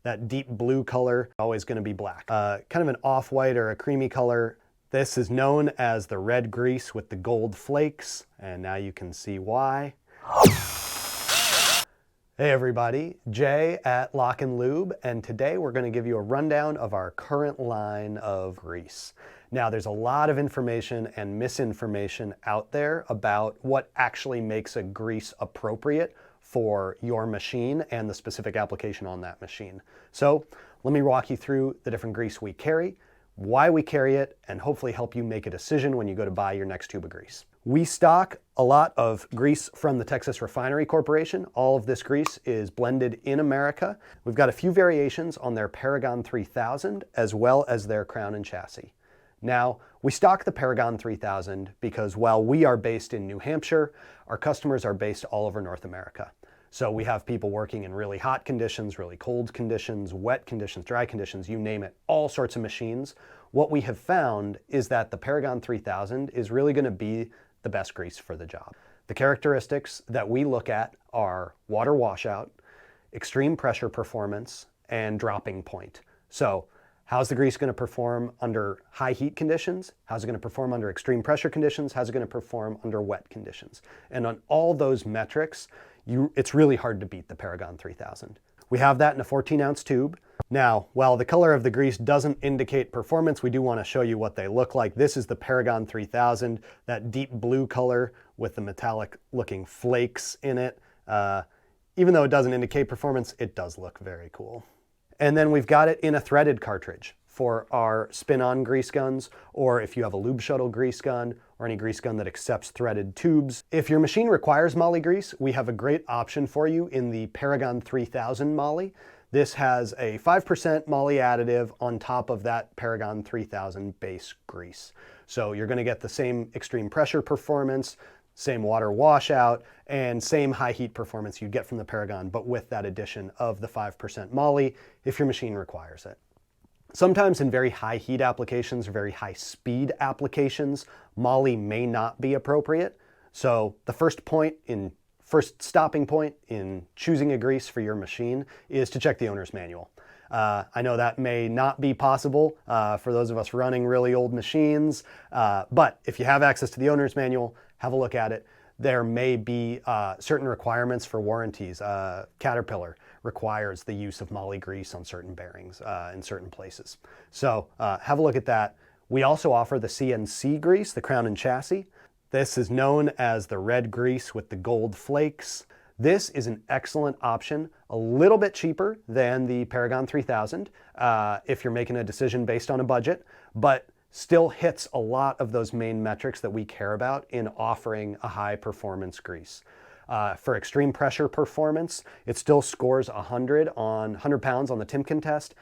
That deep blue color, always going to be black. Kind of an off-white or a creamy color. This is known as the red grease with the gold flakes, and now you can see why. Hey everybody, Jay at LockNLube, and today we're going to give you a rundown of our current line of grease. Now there's a lot of information and misinformation out there about what actually makes a grease appropriate for your machine and the specific application on that machine. So let me walk you through the different grease we carry, why we carry it, and hopefully help you make a decision when you go to buy your next tube of grease. We stock a lot of grease from the Texas Refinery Corporation. All of this grease is blended in America. We've got a few variations on their Paragon 3000 as well as their crown and chassis. Now, we stock the Paragon 3000 because while we are based in New Hampshire, our customers are based all over North America. So we have people working in really hot conditions, really cold conditions, wet conditions, dry conditions, you name it, all sorts of machines. What we have found is that the Paragon 3000 is really going to be the best grease for the job. The characteristics that we look at are water washout, extreme pressure performance, and dropping point. So how's the grease going to perform under high heat conditions? How's it going to perform under extreme pressure conditions? How's it going to perform under wet conditions? And on all those metrics, it's really hard to beat the Paragon 3000. We have that in a 14-ounce tube. Now, while the color of the grease doesn't indicate performance, we do want to show you what they look like. This is the Paragon 3000, that deep blue color with the metallic looking flakes in it. Even though it doesn't indicate performance, it does look very cool. And then we've got it in a threaded cartridge for our spin-on grease guns, or if you have a lube shuttle grease gun, or any grease gun that accepts threaded tubes. If your machine requires Moly grease, we have a great option for you in the Paragon 3000 Moly. This has a 5% Moly additive on top of that Paragon 3000 base grease. So you're going to get the same extreme pressure performance, same water washout, and same high heat performance you get from the Paragon, but with that addition of the 5% Moly if your machine requires it. Sometimes in very high heat applications or very high speed applications, Moly may not be appropriate. So the first stopping point in choosing a grease for your machine is to check the owner's manual. I know that may not be possible for those of us running really old machines, but if you have access to the owner's manual, have a look at it. There may be certain requirements for warranties. Caterpillar requires the use of Moly grease on certain bearings in certain places. So have a look at that. We also offer the CNC grease, the crown and chassis. This is known as the red grease with the gold flakes. This is an excellent option, a little bit cheaper than the Paragon 3000 if you're making a decision based on a budget, but still hits a lot of those main metrics that we care about in offering a high performance grease. For extreme pressure performance, it still scores 100 pounds on the Timken test.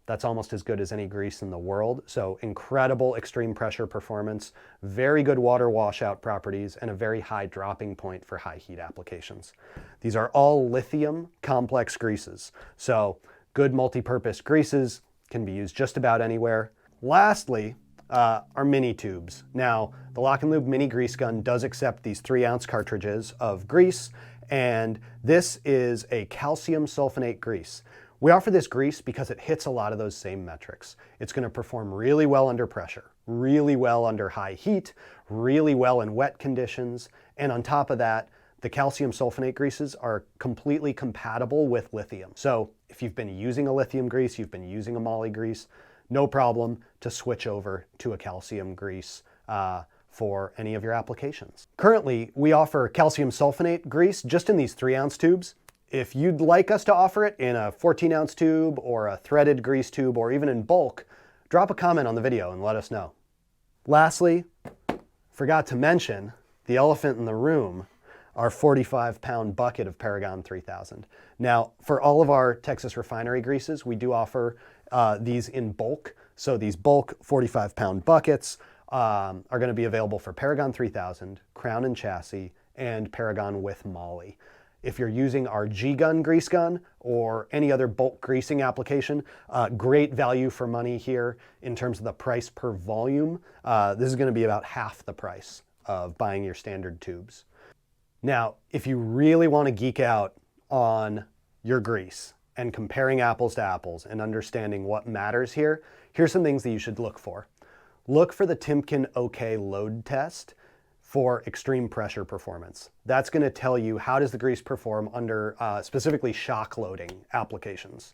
That's almost as good as any grease in the world. So incredible extreme pressure performance, very good water washout properties, and a very high dropping point for high heat applications. These are all lithium complex greases. So good multi-purpose greases can be used just about anywhere. Lastly, our mini tubes. Now, the LockNLube mini grease gun does accept these 3-ounce cartridges of grease, and this is a calcium sulfonate grease. We offer this grease because it hits a lot of those same metrics. It's going to perform really well under pressure, really well under high heat, really well in wet conditions, and on top of that, the calcium sulfonate greases are completely compatible with lithium. So if you've been using a lithium grease, you've been using a Moly grease, no problem to switch over to a calcium grease for any of your applications. Currently, we offer calcium sulfonate grease just in these 3-ounce tubes. If you'd like us to offer it in a 14-ounce tube or a threaded grease tube or even in bulk, drop a comment on the video and let us know. Lastly, forgot to mention the elephant in the room, our 45-pound bucket of Paragon 3000. Now, for all of our Texas Refinery greases, we do offer these in bulk. So these bulk 45-pound buckets are going to be available for Paragon 3000, crown and chassis, and Paragon with Moly. If you're using our G-Gun grease gun or any other bulk greasing application, great value for money here in terms of the price per volume. This is going to be about half the price of buying your standard tubes. Now, if you really want to geek out on your grease, and comparing apples to apples and understanding what matters here, here's some things that you should look for. Look for the Timken OK load test for extreme pressure performance. That's going to tell you how does the grease perform under specifically shock loading applications.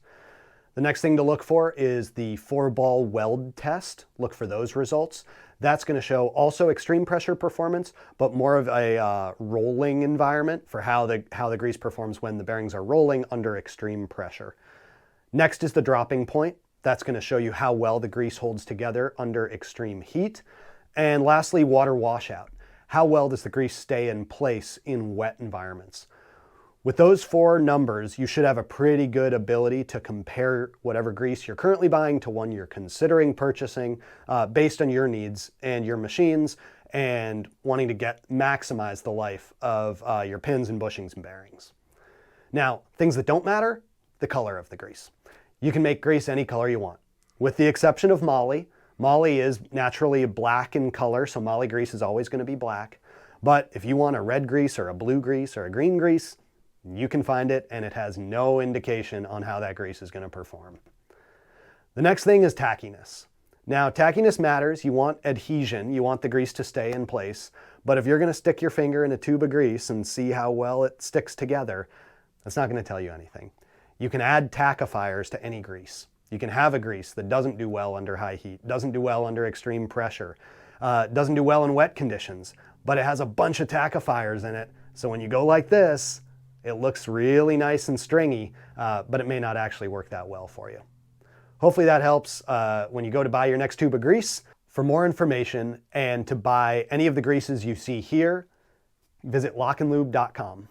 The next thing to look for is the 4-ball weld test. Look for those results. That's going to show also extreme pressure performance, but more of a rolling environment for how the grease performs when the bearings are rolling under extreme pressure. Next is the dropping point. That's going to show you how well the grease holds together under extreme heat. And lastly, water washout. How well does the grease stay in place in wet environments? With those 4 numbers, you should have a pretty good ability to compare whatever grease you're currently buying to one you're considering purchasing based on your needs and your machines and wanting to maximize the life of your pins and bushings and bearings. Now, things that don't matter, the color of the grease. You can make grease any color you want, with the exception of Moly. Moly is naturally black in color, so Moly grease is always going to be black. But if you want a red grease or a blue grease or a green grease, you can find it, and it has no indication on how that grease is going to perform. The next thing is tackiness. Now, tackiness matters. You want adhesion. You want the grease to stay in place. But if you're going to stick your finger in a tube of grease and see how well it sticks together, that's not going to tell you anything. You can add tackifiers to any grease. You can have a grease that doesn't do well under high heat, doesn't do well under extreme pressure, doesn't do well in wet conditions, but it has a bunch of tackifiers in it. So when you go like this, it looks really nice and stringy, but it may not actually work that well for you. Hopefully that helps when you go to buy your next tube of grease. For more information and to buy any of the greases you see here, visit LockNLube.com.